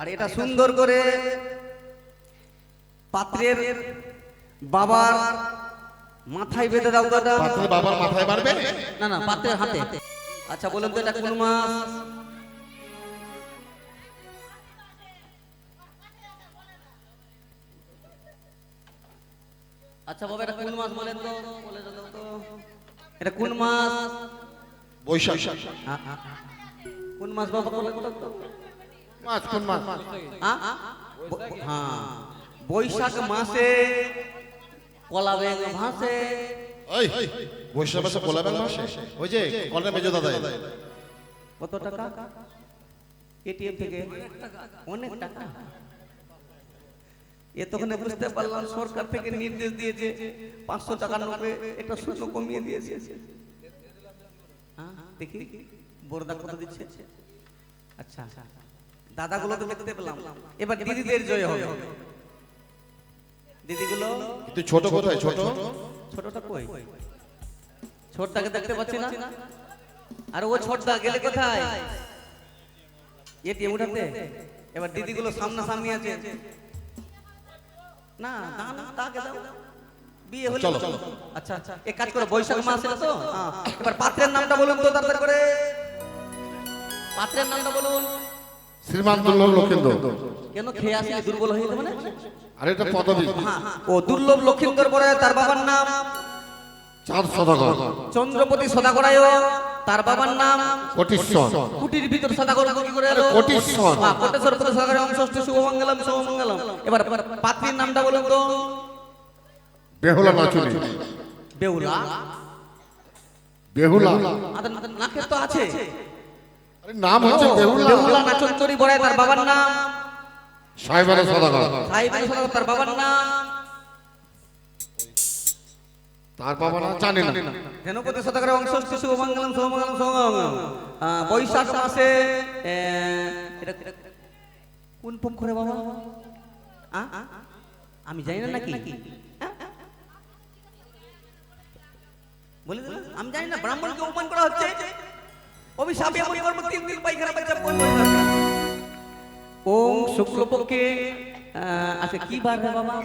আর এটা সুন্দর করে পাত্রের বাবার মাথায় বেঁধে দাও দাদা। পাত্রের বাবার মাথায় মারবে? না না, পাত্রের হাতে। আচ্ছা বলুন তো এটা কোন মাস? আচ্ছা বাবা এটা কোন মাস বলেন তো, বলে দাও তো। এটা কোন মাস? বৈশাখ। কোন মাস বাবা বলে দাও তো। মাস কোন মাস? হ্যাঁ, বৈশাখ মাসে কলা ব্যাঙ ভাসে। ওই বৈশাখ মাসে কলা ব্যাঙ ভাসে? ওই যে কলটা মেজো দাদা। কত টাকা? এটিএম থেকে অনেক টাকা। এতক্ষণে বুঝতে পারলাম সরকার থেকে নির্দেশ দিয়েছে 500 টাকার নোটে এটা শুল্ক কমিয়ে দিয়েছে। দেখি বড়দা কত দিচ্ছে। আচ্ছা দাদাগুলো তো দেখতে পেলাম, এবার দিদিদের জয় হবে। দিদিগুলো কিন্তু ছোট কোথায়? ছোট ছোটটা কই? ছোটটাকে দেখতে পাচ্ছি না। আর ও ছোটদা গেলে কোথায়? এটিএম উঠাতে। এবার দিদিগুলো সামনাসামনি আছে। না দাও না, তাকে দাও। বিয়ে হলো। চলো। আচ্ছা আচ্ছা, এক কাজ করো, বৈশাখ মাস আছে তো, এবার পাত্রের নামটা বলুন তো তাড়াতাড়ি করে। পাত্রের নামটা বলুন। শ্রীমান দুর্লভ লক্ষেন্দ্র। কেন খেয়ে আসলে দুর্বল হয়ে যাবে না? আর এটা পদবী। ও দুর্লভ লক্ষেন্দ্র পরে তার বাবার নাম চাঁদ সদাগর। চন্দ্রপতি সদাগরায় তার বাবার নাম কোটিশ্বর। কুটির ভিতর সদাগর কি করে এলো? কোটিশ্বর। কোটেশ্বর পতি সদাগরের অংশষ্ঠ শুভমঙ্গলম শুভমঙ্গলম। এবার পাত্রীর নামটা বলুন তো। বেহুলা নাচুনি। বেহুলা। বেহুলা নাকের তো আছে। আরে নাম হচ্ছে বেহুলা। বেহুলা নাচন্তরী বড়াই তার বাবার নাম সাহেবানা সদাগর। সাহেবের সদাগর তার বাবার নাম তার বাবা না জানি না। ধেনুপতি সদাগরের অংশষ্ঠ শুভমঙ্গলম শুভমঙ্গলম শুভমঙ্গলম। বৈশাখ মাসে এটা কোন পক্ষরে বাবা? আমি জানি না নাকি? বলে দিলাম আমি জানি না। ব্রাহ্মণকে অপমান করা হচ্ছে। অভিশাপে এমন কর্ম 3 দিন পায়খানা বাচ্চা কোন বৈশাখ? ওম শুক্লপক্ষে আচ্ছা কি বার রে বাবা?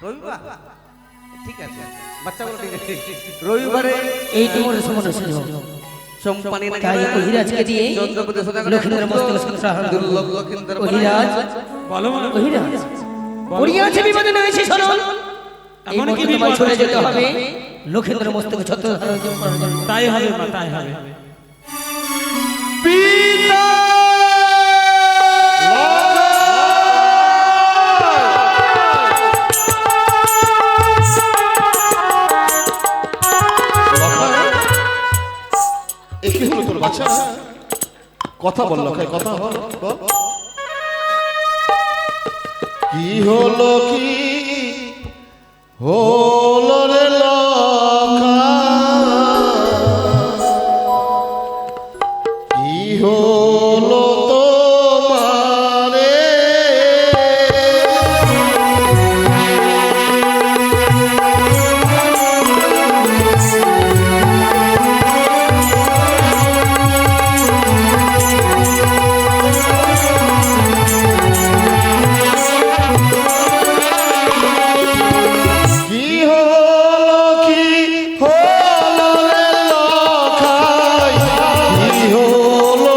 রবিবার। ঠিক আছে বাচ্চাগুলো ঠিক আছে। রবিবারে এই তোমার সময় ছিল সম্পানি না তাই অহিরাজকে দিয়ে চন্দ্রপতি সদাগর লক্ষ্মীদের মস্তক সংসার দুর্লভ লক্ষেন্দ্র অহিরাজ বলো অহিরাজ পড়িয়াছে বিপদে রয়েছে শরণ এমন কি বিপদ চলে যেতে হবে লক্ষ্মীদের মস্তক ছত্র তাই হবে মা, তাই হবে। কি হলো তোর বাচ্চা? কথা বল লখাই, কথা বল। কি হলো কি হলো রে লখা? কি হলো তোমারে? কি হলো কি হলো রে লখাই? কি হলো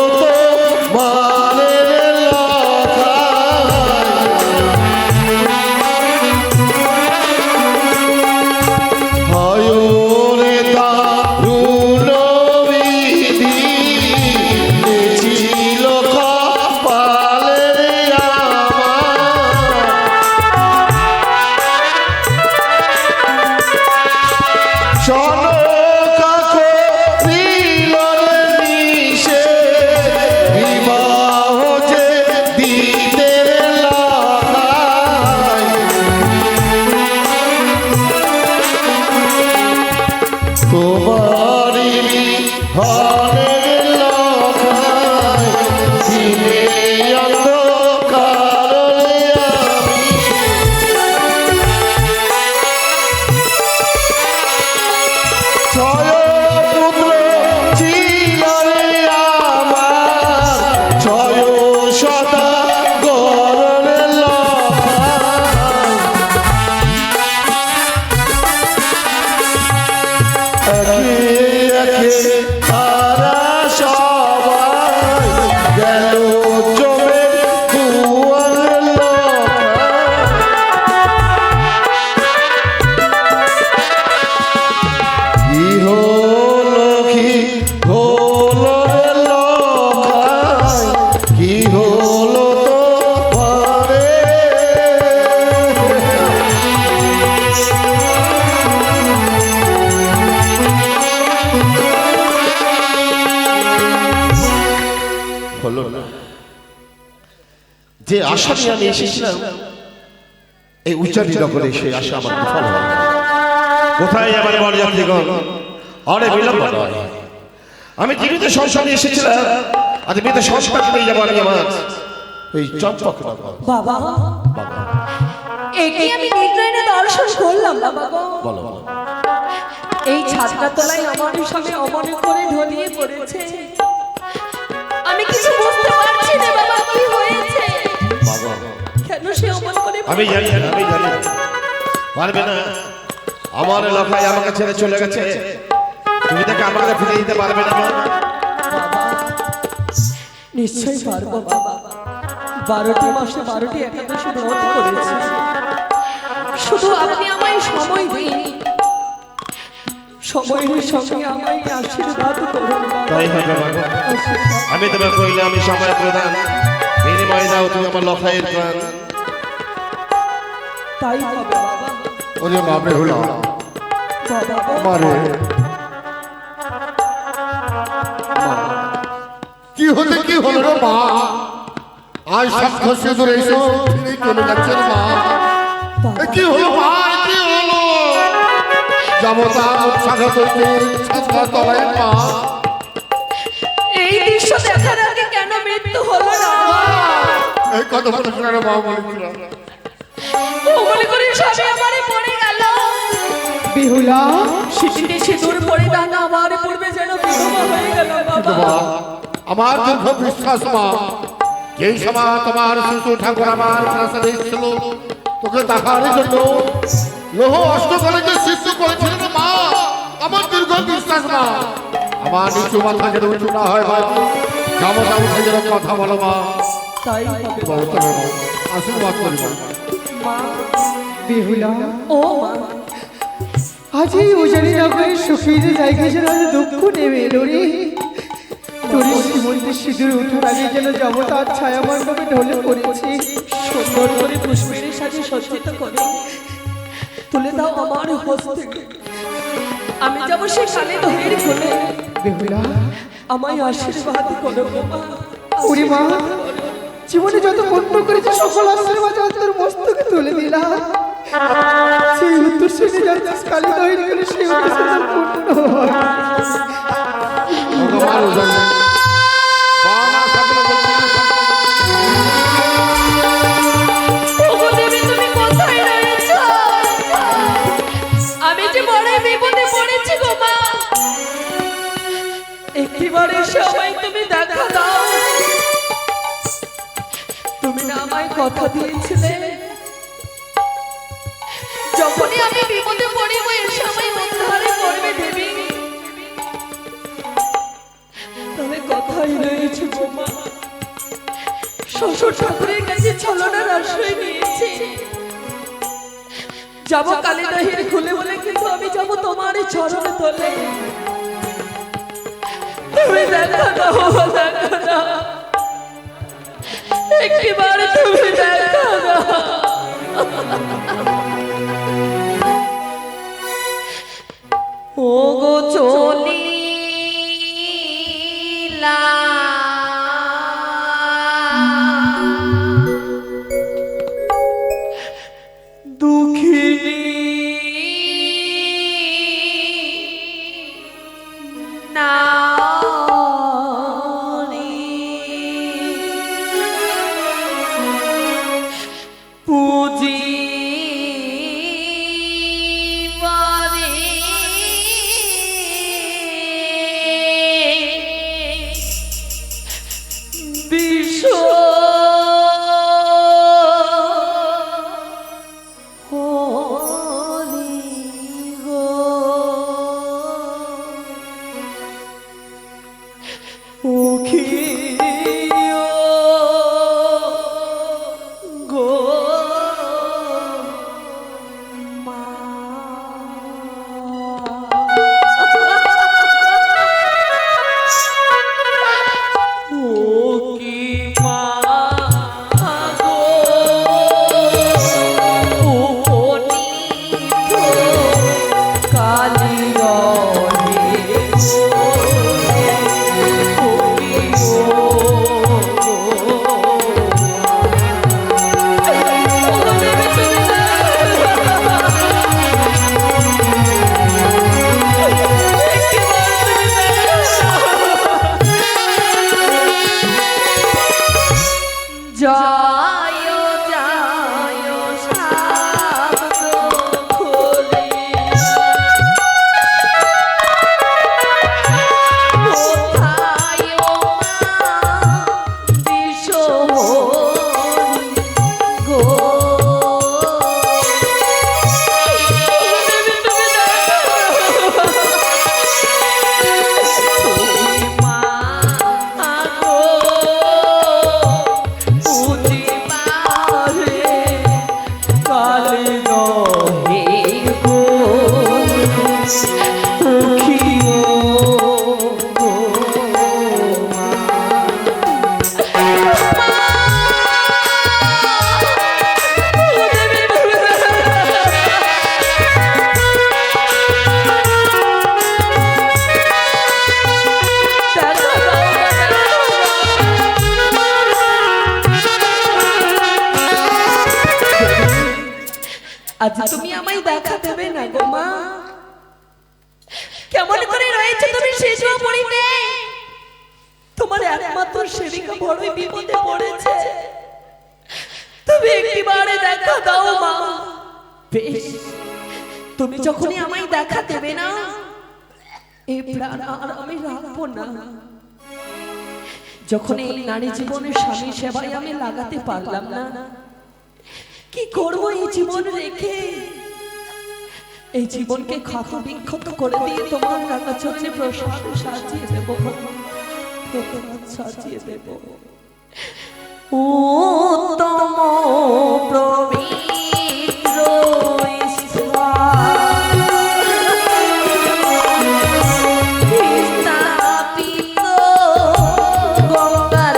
হলো রে লখাই, কি হলো তোমারে? হলো না। যে আশা নিয়ে আমি এসেছিলাম এই উচ্চারী নগরে, সেই আশা আমার বিফল হল। কোথায় আমার বরযাত্রীগণ? অনেক বিলম্ব নয়, আমি জীবিত সংসারে এসেছিলাম, আজ মৃত সংসারকে নিয়ে যাবো আমি আমার এই চম্পক নগর। বাবা বাবা, একে আমি নিদ্রায় দর্শন করলাম না বাবা। বলো। এই ছাদটা তলায় আমার সঙ্গে অমনে করে ঢলিয়ে পড়েছে। আমি কিছু বুঝতে পারছি না বাবা, কি হয়েছে? বাবা, কেন সে অমন করে? আমি জানি না, আমি জানি না। পারবে না, আমার এলাকায় আমাকে ছেড়ে চলে গেছে, তুমি তাকে আমাকে ফিরে দিতে পারবে না? নিশ্চয়ই পারবো বাবা। 12টি মাসে 12টি একাদশী ব্রত করেছি। শুধু আপনি আমায় সময় দিন, সময়ের সঙ্গে আমায় আশীর্বাদ করুন বাবা। তাই হবে বাবা, আমি তোমার কইলে আমি সময় প্রদান, বিনিময় দাও তুমি আমার লখাইয়ের প্রাণ। তাই হবে বাবা। ওরে বাপরে হলো বাবা মারে, কি হতে কি হলো রে মা? আজ সাক্ষ্য সিঁদুর এসো ফিরে চলে যাচ্ছে রে মা। এ কি হলো মা, এ কি হলো? যাবতা উৎসাহ করতে ছাত্রা তলায় মা। এই দৃশ্য দেখার আগে কেন মৃত্যু হলো না? এই কথা বলেছিল রে মা, বলেছিল ওমনি করে সবে আমারে পড়ে গেল। বিহুলা শীতে সিঁদুর পরিধান আমার পূর্বে যেন বিধবা হয়ে গেল বাবা। বাবা, আমার দীর্ঘ বিশ্বাস মা, যেই সময় তোমার শিশু ঠাকুর আমার প্রাসাদে ছিল, তোকে দেখার জন্য লোহ অষ্ট কলেজে শিশু করেছিল রে মা। আমার দীর্ঘ বিশ্বাস মা, আমার নিচু মাথা যেন উঁচু না হয় মা, যাবতা উঠে যেন কথা বলো মা। তাই হবে বাবা, চলো মা, আশীর্বাদ করি মা। বেহুলা, ও মা, আজ এই উজানি নগরের সুখের জায়গায় যেন আজ দুঃখ নেমে এলো রে। তোর শ্রীমন্দির সিঁদুর ওঠার আগে যেন জমতার ছায়া মণ্ডপে ঢলে পড়েছে। সুন্দর করে পুষ্পের সাথে সজ্জিত করে তুলে দাও আমার হস্তে। আমি যাব সে কালে দহের কোলে। বেহুলা, আমায় আশীর্বাদ করো মা। ওরে মা, জীবনে যত পুণ্য করেছে সকল আশীর্বাদ আজ তোর মস্তকে তুলে দিলাম। সেই উত্তর শুনে যাচ্ছিস কালী দহির করে, সেই উত্তর শুনে পূর্ণ হয়। ভগবান উজানি, বাবা সকলে বলছি, ওগো দেবী, তুমি কোথায় রয়েছো? আমি যে বড় বিপদে পড়েছি গো মা। একটিবারের সময় তুমি দেখা দাও। তুমি না আমায় কথা দিয়েছিলে, যখনই আমি বিপদে পড়িব এর সময় উদ্ধারে করবে দেবী। তবে কথাই রয়েছে গো মা। শ্বশুর ঠাকুরের কাছে ছলনার আশ্রয় নিয়েছি। যাব কালী দহির খুলে বলে, কিন্তু আমি যাব তোমার চরণে তলে। তুমি দেখা দাও, দেখা দাও, একটিবার তুমি দেখা দাও। ও গো চলিলা দুঃখিনী নারী, পুজিবারে বিশ্ব আজ তুমি আমায় দেখা দেবে না গো মা? কেমন করে রয়েছে তুমি শেষও পড়িতে? তোমার একমাত্র সেবিকা বড়ই বিপদে পড়েছে, তুমি একটিবারে দেখা দাও মা। বেশ, তুমি যখনই আমায় দেখা দেবে না, এই প্রাণ আর আমি রাখবো না। যখন এই নারী জীবনের স্বামী সেবায় আমি লাগাতে পারলাম না, কি করব এই জীবন রেখে? এই জীবনকে ক্ষত বিক্ষত করে দিয়ে তোমার রাখা চরণে প্রসাদ সাজিয়ে দেবো, সাজিয়ে দেবো। উত্তম পবিত্র স্থাপিত গঙ্গার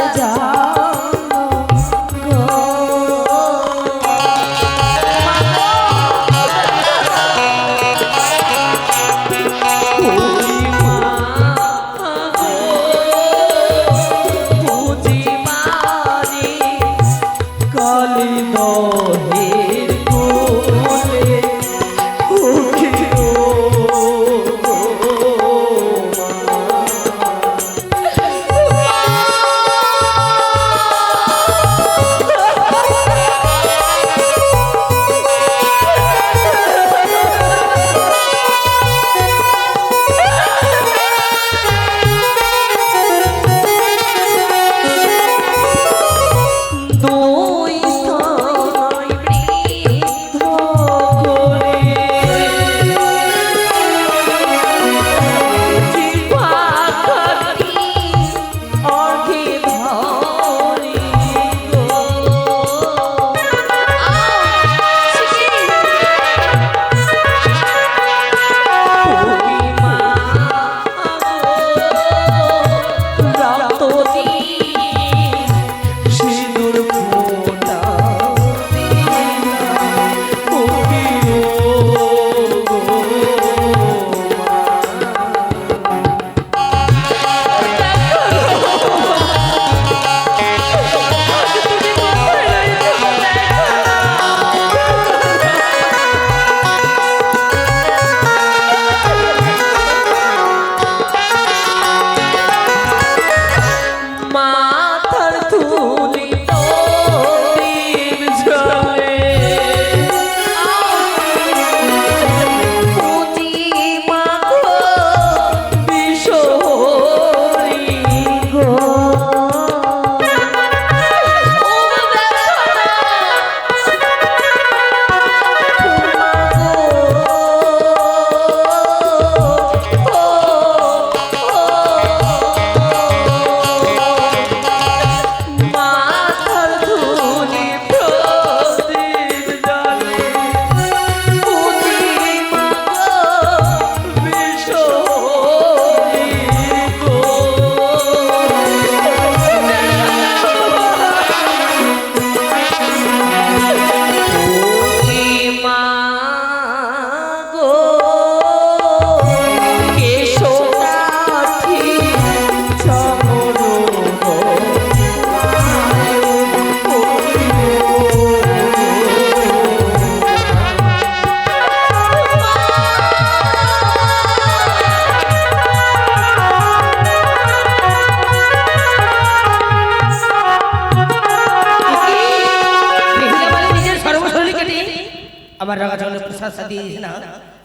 আমার রাগা চরণে প্রসাদ সাজিয়ে দিস না,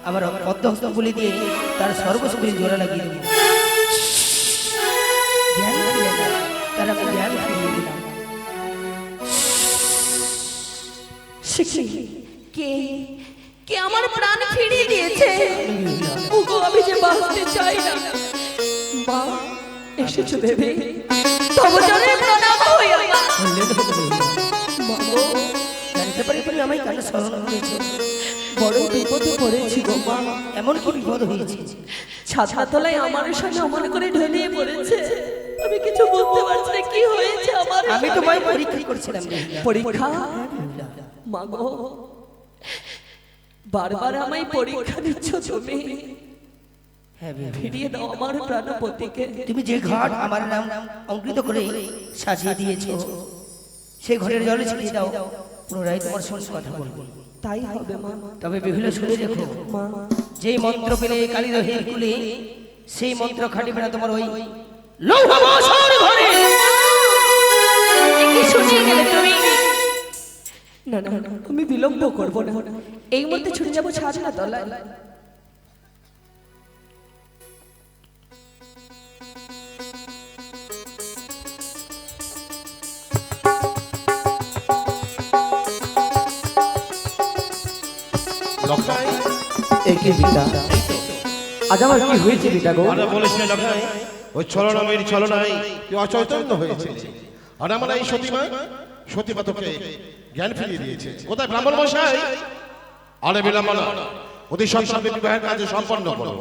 আমার অর্ধহস্ত বলি দিয়ে তার সর্বশক্তি জোড়া লাগিয়ে দেবো। জ্ঞান ফিরে না, তার আমি জ্ঞান ফিরিয়ে দিলাম। কে কে আমার প্রাণ ফিরিয়ে দিয়েছে? ওগো, আমি যে বাঁচতে চাই না। মা এসেছো দেবে, তবে চলে প্রণাম হই আমার। মা গো, জানতে পারি তুমি আমায় কেন স্মরণ করেছো? বড় বিপদে পড়েছি গো মা। এমন কি বিপদ হয়েছে? ছাতাতলায় আমার সামনে অমন করে ঢলিয়ে পড়েছে, আমি কিছু বুঝতে পারছি না কি হয়েছে আমার। আমি তোমায় পরীক্ষা করছিলাম। পরীক্ষা? মা গো, বারবার আমায় পরীক্ষা দিচ্ছ তুমি। ফিরিয়ে দাও আমার প্রাণপতিকে। তুমি যে ঘাট আমার নাম অঙ্কিত করে সাজিয়ে দিয়েছো, সেই ঘরের জলে ছিটিয়ে দাও, পুনরায় তোমার সঙ্গে কথা বলবো। তাই হবে মা। তবে বেহুলা শুনে রেখো, যেই মন্ত্র পেলে কালীদহের কুলে, সেই মন্ত্র খাটিবে না তোমার ওই লৌহ বসর ঘরে। এ কি শুনিয়ে গেলে তুমি? না না না, আমি বিলম্ব করব না, এই মধ্যে ছুটে যাবো ছাদনা তলায়। লখাই একই বিটা আজ আমার কি হয়েছে বিটা গো? আরে বলিস না লখাই, ওই ছলনামের ছলনায় তুই অচৈতন্য হয়েছে। আর আমার এই সতীমা তোকে জ্ঞান ফিরিয়ে দিয়েছে। কোথায় ব্রাহ্মণ মশাই? আরে বিলম্ব না, অতি সন্তান বিবাহের কাজে সম্পন্ন করো।